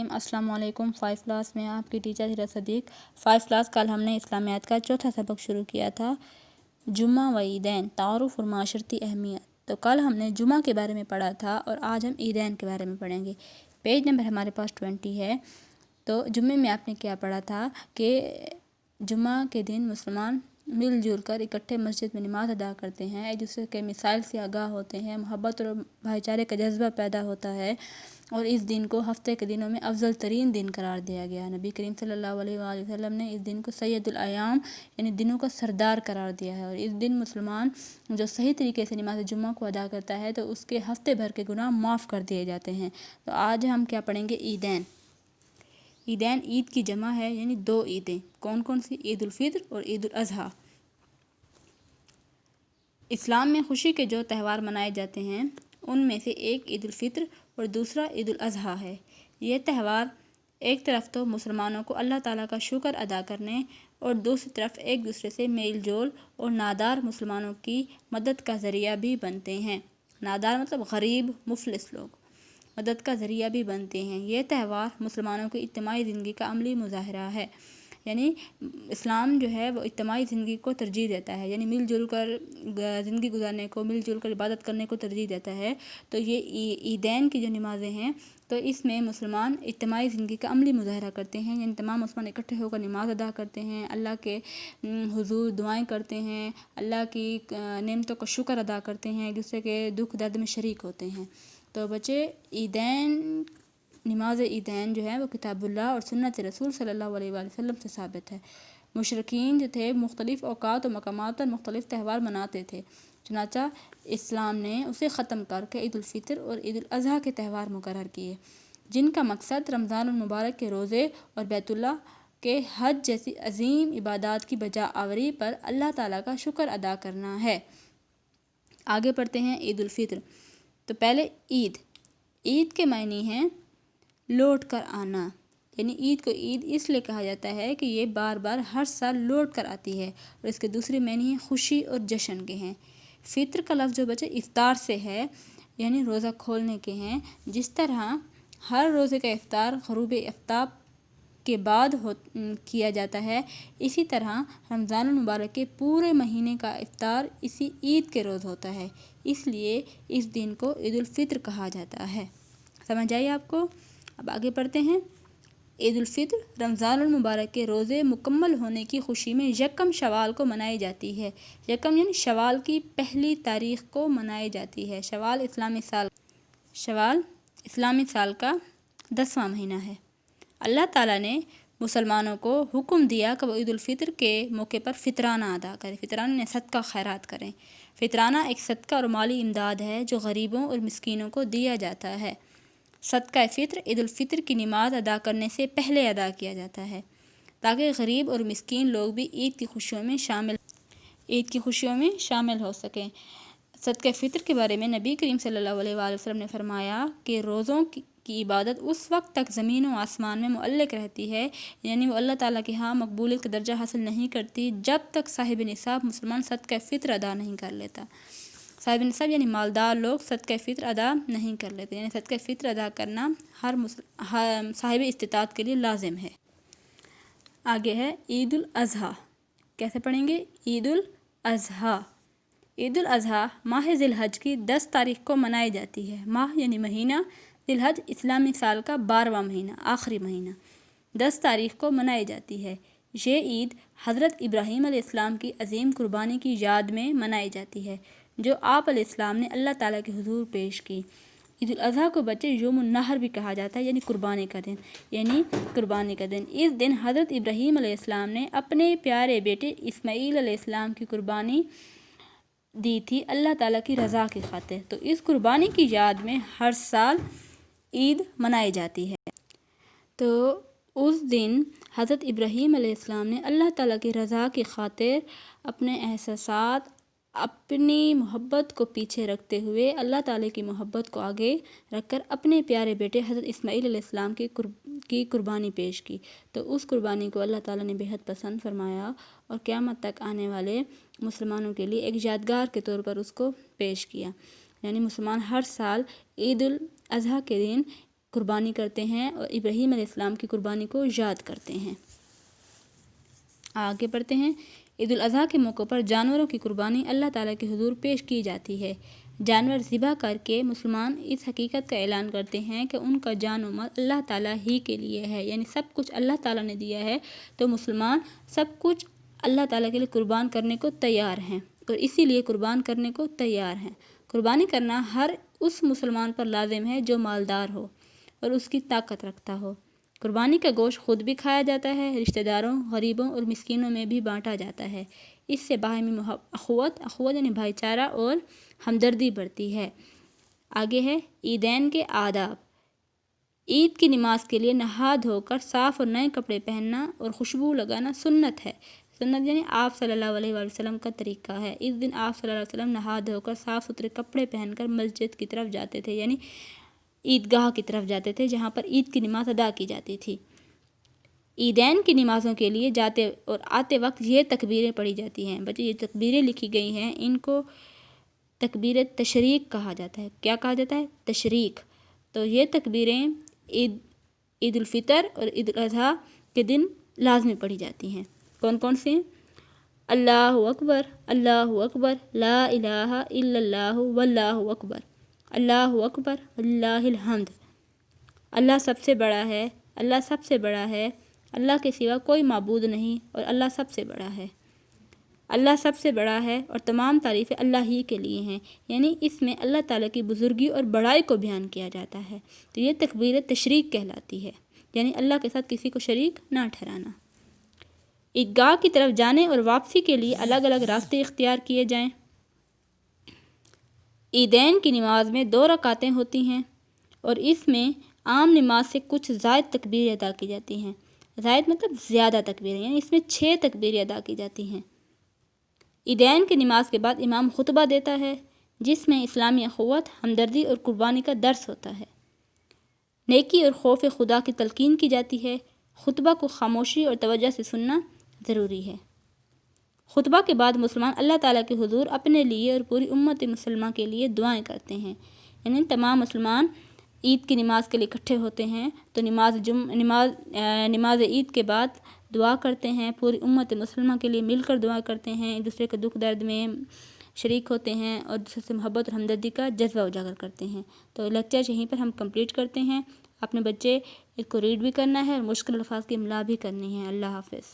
الرحیم السلام علیکم۔ 5 کلاس میں آپ کی ٹیچر ہیرا صدیق۔ 5 کلاس کل ہم نے اسلامیات کا چوتھا سبق شروع کیا تھا، جمعہ و عیدین، تعارف اور معاشرتی اہمیت۔ تو کل ہم نے جمعہ کے بارے میں پڑھا تھا اور آج ہم عیدین کے بارے میں پڑھیں گے۔ پیج نمبر ہمارے پاس 20 ہے۔ تو جمعے میں آپ نے کیا پڑھا تھا کہ جمعہ کے دن مسلمان مل جل کر اکٹھے مسجد میں نماز ادا کرتے ہیں، ایک دوسرے کے مسائل سے آگاہ ہوتے ہیں، محبت اور بھائی چارے کا جذبہ پیدا ہوتا ہے، اور اس دن کو ہفتے کے دنوں میں افضل ترین دن قرار دیا گیا ہے۔ نبی کریم صلی اللہ علیہ وآلہ وسلم نے اس دن کو سید الایام یعنی دنوں کا سردار قرار دیا ہے، اور اس دن مسلمان جو صحیح طریقے سے نماز جمعہ کو ادا کرتا ہے تو اس کے ہفتے بھر کے گناہ معاف کر دیے جاتے ہیں۔ تو آج ہم کیا پڑھیں گے؟ عیدین۔ عیدین عید کی جمع ہے، یعنی 2 عیدیں۔ کون کون سی؟ عید الفطر اور عید الاضحیٰ۔ اسلام میں خوشی کے جو تہوار منائے جاتے ہیں ان میں سے ایک عید الفطر اور دوسرا عید الاضحیٰ ہے۔ یہ تہوار ایک طرف تو مسلمانوں کو اللہ تعالیٰ کا شکر ادا کرنے اور دوسری طرف ایک دوسرے سے میل جول اور نادار مسلمانوں کی مدد کا ذریعہ بھی بنتے ہیں۔ نادار مطلب غریب مفلس لوگ مدد کا ذریعہ بھی بنتے ہیں۔ یہ تہوار مسلمانوں کی اجتماعی زندگی کا عملی مظاہرہ ہے، یعنی اسلام جو ہے وہ اجتماعی زندگی کو ترجیح دیتا ہے، یعنی مل جل کر زندگی گزارنے کو، مل جل کر عبادت کرنے کو ترجیح دیتا ہے۔ تو یہ عیدین کی جو نمازیں ہیں تو اس میں مسلمان اجتماعی زندگی کا عملی مظاہرہ کرتے ہیں، یعنی تمام مسلمان اکٹھے ہو کر نماز ادا کرتے ہیں، اللہ کے حضور دعائیں کرتے ہیں، اللہ کی نعمتوں کا شکر ادا کرتے ہیں، ایک دوسرے کے دکھ درد میں شریک ہوتے ہیں۔ تو بچے، عیدین نماز عیدین جو ہے وہ کتاب اللہ اور سنت رسول صلی اللہ علیہ وآلہ وسلم سے ثابت ہے۔ مشرکین جو تھے مختلف اوقات و مقامات پر مختلف تہوار مناتے تھے، چنانچہ اسلام نے اسے ختم کر کے عید الفطر اور عید الاضحیٰ کے تہوار مقرر کیے، جن کا مقصد رمضان المبارک کے روزے اور بیت اللہ کے حج جیسی عظیم عبادات کی بجا آوری پر اللہ تعالیٰ کا شکر ادا کرنا ہے۔ آگے پڑھتے ہیں عید الفطر۔ تو پہلے عید کے معنی ہیں لوٹ کر آنا، یعنی عید کو عید اس لیے کہا جاتا ہے کہ یہ بار بار ہر سال لوٹ کر آتی ہے، اور اس کے دوسرے معنی ہیں خوشی اور جشن کے ہیں۔ فطر کا لفظ جو بچے افطار سے ہے، یعنی روزہ کھولنے کے ہیں۔ جس طرح ہر روزے کا افطار غروب آفتاب کے بعد کیا جاتا ہے، اسی طرح رمضان المبارک کے پورے مہینے کا افطار اسی عید کے روز ہوتا ہے، اس لیے اس دن کو عید الفطر کہا جاتا ہے۔ سمجھ آئی آپ کو؟ اب آگے پڑھتے ہیں۔ عید الفطر رمضان المبارک کے روزے مکمل ہونے کی خوشی میں یکم شوال کو منائی جاتی ہے۔ یکم یعنی شوال کی پہلی تاریخ کو منائی جاتی ہے۔ شوال اسلامی سال کا 10واں مہینہ ہے۔ اللہ تعالیٰ نے مسلمانوں کو حکم دیا کہ وہ عید الفطر کے موقع پر فطرانہ ادا کریں۔ فطرانہ نے صدقہ خیرات کریں۔ فطرانہ ایک صدقہ اور مالی امداد ہے جو غریبوں اور مسکینوں کو دیا جاتا ہے۔ صدقہ فطر عید الفطر کی نماز ادا کرنے سے پہلے ادا کیا جاتا ہے تاکہ غریب اور مسکین لوگ بھی عید کی خوشیوں میں شامل ہو سکیں۔ صدقہ فطر کے بارے میں نبی کریم صلی اللہ علیہ وآلہ وسلم نے فرمایا کہ روزوں کی عبادت اس وقت تک زمین و آسمان میں معلق رہتی ہے، یعنی وہ اللہ تعالیٰ کے ہاں مقبولیت کا درجہ حاصل نہیں کرتی جب تک صاحب نصاب مسلمان صدقہ فطر ادا نہیں کر لیتا۔ صاحب نصاب یعنی مالدار لوگ صدقہ فطر ادا نہیں کر لیتے، یعنی صدقہ فطر ادا کرنا ہر صاحب استطاعت کے لیے لازم ہے۔ آگے ہے عید الاضحیٰ۔ کیسے پڑھیں گے؟ عید الاضحیٰ۔ عید الاضحیٰ ماہ ذی الحج کی 10 تاریخ کو منائی جاتی ہے۔ ماہ یعنی مہینہ، ذی الحج اسلامی سال کا 12واں مہینہ، آخری مہینہ، 10 تاریخ کو منائی جاتی ہے۔ یہ عید حضرت ابراہیم علیہ السلام کی عظیم قربانی کی یاد میں منائی جاتی ہے جو آپ علیہ السلام نے اللہ تعالیٰ کے حضور پیش کی۔ عید الاضحیٰ کو بچے یوم النحر بھی کہا جاتا ہے، یعنی قربانی کا دن۔ اس دن حضرت ابراہیم علیہ السلام نے اپنے پیارے بیٹے اسماعیل علیہ السلام کی قربانی دی تھی اللہ تعالیٰ کی رضا کی خاطر۔ تو اس قربانی کی یاد میں ہر سال عید منائی جاتی ہے۔ تو اس دن حضرت ابراہیم علیہ السلام نے اللہ تعالیٰ کی رضا کی خاطر اپنے احساسات، اپنی محبت کو پیچھے رکھتے ہوئے اللہ تعالیٰ کی محبت کو آگے رکھ کر اپنے پیارے بیٹے حضرت اسماعیل علیہ السلام کی قربانی پیش کی۔ تو اس قربانی کو اللہ تعالیٰ نے بہت پسند فرمایا اور قیامت تک آنے والے مسلمانوں کے لیے ایک یادگار کے طور پر اس کو پیش کیا، یعنی مسلمان ہر سال عید الاضحیٰ کے دن قربانی کرتے ہیں اور ابراہیم علیہ السلام کی قربانی کو یاد کرتے ہیں۔ آگے پڑھتے ہیں۔ عید الاضحیٰ کے موقع پر جانوروں کی قربانی اللہ تعالیٰ کے حضور پیش کی جاتی ہے۔ جانور ذبح کر کے مسلمان اس حقیقت کا اعلان کرتے ہیں کہ ان کا جان و مال اللہ تعالیٰ ہی کے لیے ہے، یعنی سب کچھ اللہ تعالیٰ نے دیا ہے، تو مسلمان سب کچھ اللہ تعالیٰ کے لیے قربان کرنے کو تیار ہیں اور اسی لیے قربان کرنے کو تیار ہیں۔ قربانی کرنا ہر اس مسلمان پر لازم ہے جو مالدار ہو اور اس کی طاقت رکھتا ہو۔ قربانی کا گوشت خود بھی کھایا جاتا ہے، رشتہ داروں، غریبوں اور مسکینوں میں بھی بانٹا جاتا ہے۔ اس سے باہمی اخوت یعنی بھائی چارہ اور ہمدردی بڑھتی ہے۔ آگے ہے عیدین کے آداب۔ عید کی نماز کے لیے نہا دھو کر صاف اور نئے کپڑے پہننا اور خوشبو لگانا سنت ہے۔ سنت یعنی آپ صلی اللہ علیہ وآلہ وسلم کا طریقہ ہے۔ اس دن آپ صلی اللہ علیہ وسلم نہا دھو کر صاف ستھرے کپڑے پہن کر مسجد کی طرف جاتے تھے، یعنی عیدگاہ کی طرف جاتے تھے جہاں پر عید کی نماز ادا کی جاتی تھی۔ عیدین کی نمازوں کے لیے جاتے اور آتے وقت یہ تکبیریں پڑھی جاتی ہیں۔ بچے یہ تکبیریں لکھی گئی ہیں، ان کو تکبیر تشریق کہا جاتا ہے۔ کیا کہا جاتا ہے؟ تشریق۔ تو یہ تکبیریں عید الفطر اور عید الاضحیٰ کے دن لازمی پڑھی جاتی ہیں۔ کون کون سے ہیں؟ اللہ اکبر، اللہ اکبر، لا الہ الا اللہ واللہ اکبر، اللہ اکبر، اللہ الحمد، اللہ سب سے بڑا ہے، اللہ سب سے بڑا ہے، اللہ کے سوا کوئی معبود نہیں اور اللہ سب سے بڑا ہے، اللہ سب سے بڑا ہے اور تمام تعریفیں اللہ ہی کے لیے ہیں، یعنی اس میں اللہ تعالیٰ کی بزرگی اور بڑائی کو بیان کیا جاتا ہے۔ تو یہ تکبیر تشریق کہلاتی ہے، یعنی اللہ کے ساتھ کسی کو شریک نہ ٹھہرانا۔ عیدگاہ کی طرف جانے اور واپسی کے لیے الگ الگ راستے اختیار کیے جائیں۔ عیدین کی نماز میں 2 رکعتیں ہوتی ہیں اور اس میں عام نماز سے کچھ زائد تکبیریں ادا کی جاتی ہیں۔ زائد مطلب زیادہ تکبیریں، یعنی اس میں 6 تکبیریں ادا کی جاتی ہیں۔ عیدین کی نماز کے بعد امام خطبہ دیتا ہے جس میں اسلامی اخوت، ہمدردی اور قربانی کا درس ہوتا ہے۔ نیکی اور خوف خدا کی تلقین کی جاتی ہے۔ خطبہ کو خاموشی اور توجہ سے سننا ضروری ہے۔ خطبہ کے بعد مسلمان اللہ تعالیٰ کے حضور اپنے لیے اور پوری امت مسلمہ کے لیے دعائیں کرتے ہیں، یعنی تمام مسلمان عید کی نماز کے لیے اکٹھے ہوتے ہیں تو نماز عید کے بعد دعا کرتے ہیں، پوری امت مسلمہ کے لیے مل کر دعا کرتے ہیں، ایک دوسرے کے دکھ درد میں شریک ہوتے ہیں اور دوسرے سے محبت اور ہمدردی کا جذبہ اجاگر کرتے ہیں۔ تو لیکچر یہیں پر ہم کمپلیٹ کرتے ہیں۔ اپنے بچے اس کو ریڈ بھی کرنا ہے اور مشکل الفاظ کی املا بھی کرنی ہے۔ اللہ حافظ۔